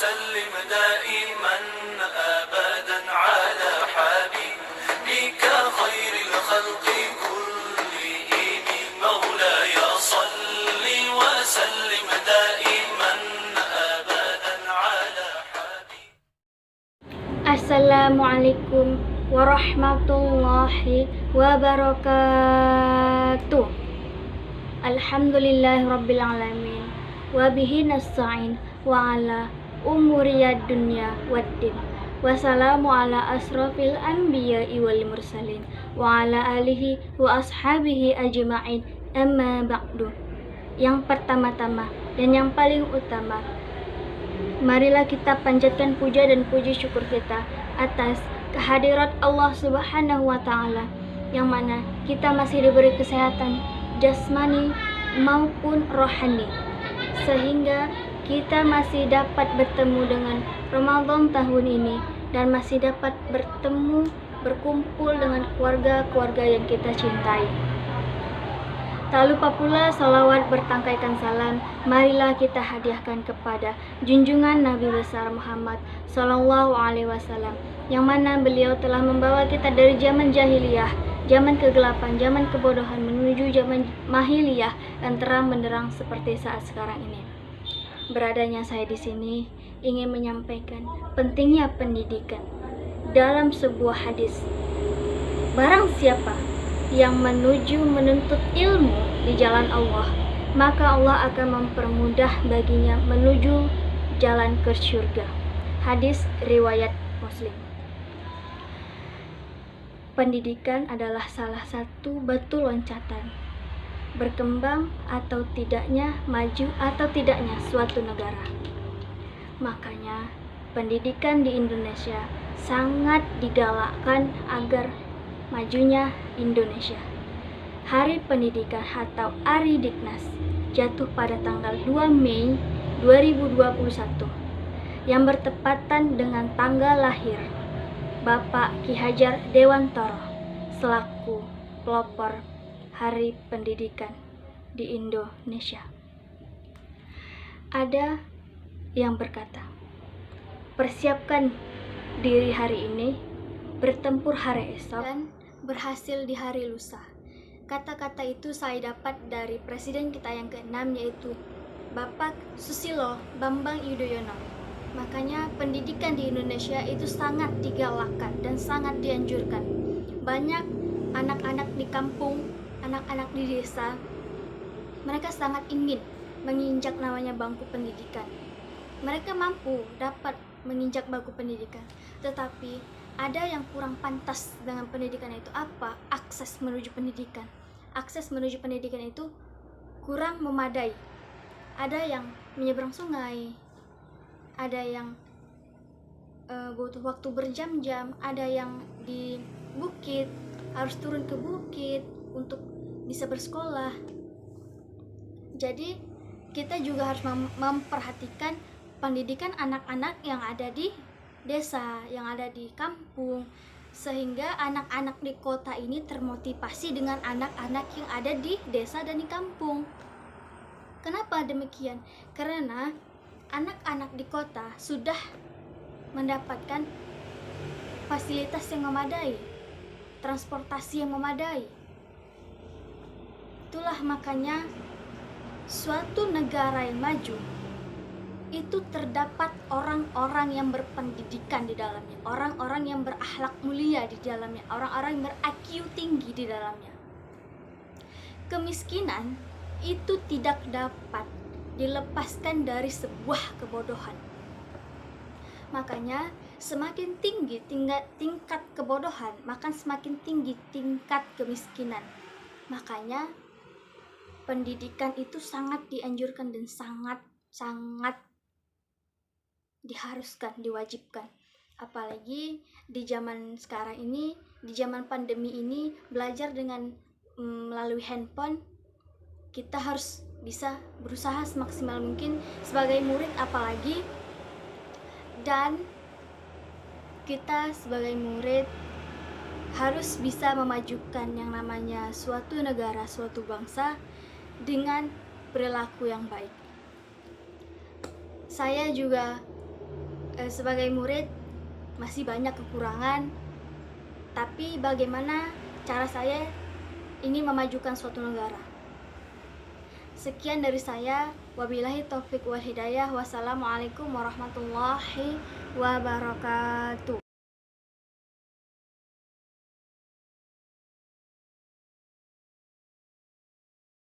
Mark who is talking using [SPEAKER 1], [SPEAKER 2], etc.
[SPEAKER 1] وسلم دائما أبدا على حبيبك خير الخلق كلهم مولاي صل وسلم دائما أبدا على حبيبك.
[SPEAKER 2] Assalamualaikum warahmatullahi wabarakatuh. Alhamdulillahirabbil alamin wa bihi nasta'in wa ala umuriyad dunya waddin. Wassalamu ala asrafil anbiya'i wal mursalin wa ala alihi wa ashabihi ajma'in, amma ba'du. Yang pertama-tama dan yang paling utama, marilah kita panjatkan puja dan puji syukur kita atas kehadirat Allah Subhanahu wa Ta'ala, yang mana kita masih diberi kesehatan jasmani maupun rohani, sehingga kita masih dapat bertemu dengan Ramadan tahun ini dan masih dapat berkumpul dengan keluarga-keluarga yang kita cintai. Tak lupa pula salawat bertangkaikan salam marilah kita hadiahkan kepada junjungan Nabi besar Muhammad Sallallahu Alaihi Wasallam, yang mana beliau telah membawa kita dari zaman jahiliyah, zaman kegelapan, zaman kebodohan menuju zaman mahiliyah dan terang benderang seperti saat sekarang ini. Beradanya saya di sini ingin menyampaikan pentingnya pendidikan dalam sebuah hadis. Barang siapa yang menuntut ilmu di jalan Allah, maka Allah akan mempermudah baginya menuju jalan ke surga. Hadis riwayat Muslim. Pendidikan adalah salah satu batu loncatan berkembang atau tidaknya, maju atau tidaknya suatu negara. Makanya pendidikan di Indonesia sangat digalakkan agar majunya Indonesia. Hari Pendidikan atau Aridiknas jatuh pada tanggal 2 Mei 2021 yang bertepatan dengan tanggal lahir Bapak Ki Hajar Dewantara selaku pelopor Hari Pendidikan di Indonesia. Ada yang berkata, persiapkan diri hari ini, bertempur hari esok, dan berhasil di hari lusa. Kata-kata itu saya dapat dari presiden kita yang ke-6, yaitu Bapak Susilo Bambang Yudhoyono. Makanya pendidikan di Indonesia itu sangat digalakkan dan sangat dianjurkan. Banyak anak-anak di kampung, anak-anak di desa, mereka sangat ingin menginjak namanya bangku pendidikan. Mereka mampu dapat menginjak bangku pendidikan, tetapi ada yang kurang pantas dengan pendidikan itu. Apa? Akses menuju pendidikan. Akses menuju pendidikan itu kurang memadai. Ada yang menyeberang sungai, ada yang butuh waktu berjam-jam, ada yang di bukit, harus turun ke bukit untuk bisa bersekolah. Jadi kita juga harus memperhatikan pendidikan anak-anak yang ada di desa, yang ada di kampung, sehingga anak-anak di kota ini termotivasi dengan anak-anak yang ada di desa dan di kampung. Kenapa demikian? Karena anak-anak di kota sudah mendapatkan fasilitas yang memadai, transportasi yang memadai. Itulah makanya suatu negara yang maju itu terdapat orang-orang yang berpendidikan di dalamnya, orang-orang yang berakhlak mulia di dalamnya, orang-orang yang ber-IQ tinggi di dalamnya. Kemiskinan itu tidak dapat dilepaskan dari sebuah kebodohan. Makanya semakin tinggi tingkat kebodohan, maka semakin tinggi tingkat kemiskinan. Makanya pendidikan itu sangat dianjurkan dan sangat diharuskan, diwajibkan. Apalagi di zaman sekarang ini, di zaman pandemi ini, belajar dengan melalui handphone, kita harus bisa berusaha semaksimal mungkin sebagai murid apalagi, dan kita sebagai murid harus bisa memajukan yang namanya suatu negara, suatu bangsa dengan perilaku yang baik. Saya juga Sebagai murid masih banyak kekurangan, tapi bagaimana cara saya ingin memajukan suatu negara. Sekian dari saya, wabillahi taufik wal hidayah. Wassalamualaikum warahmatullahi wabarakatuh.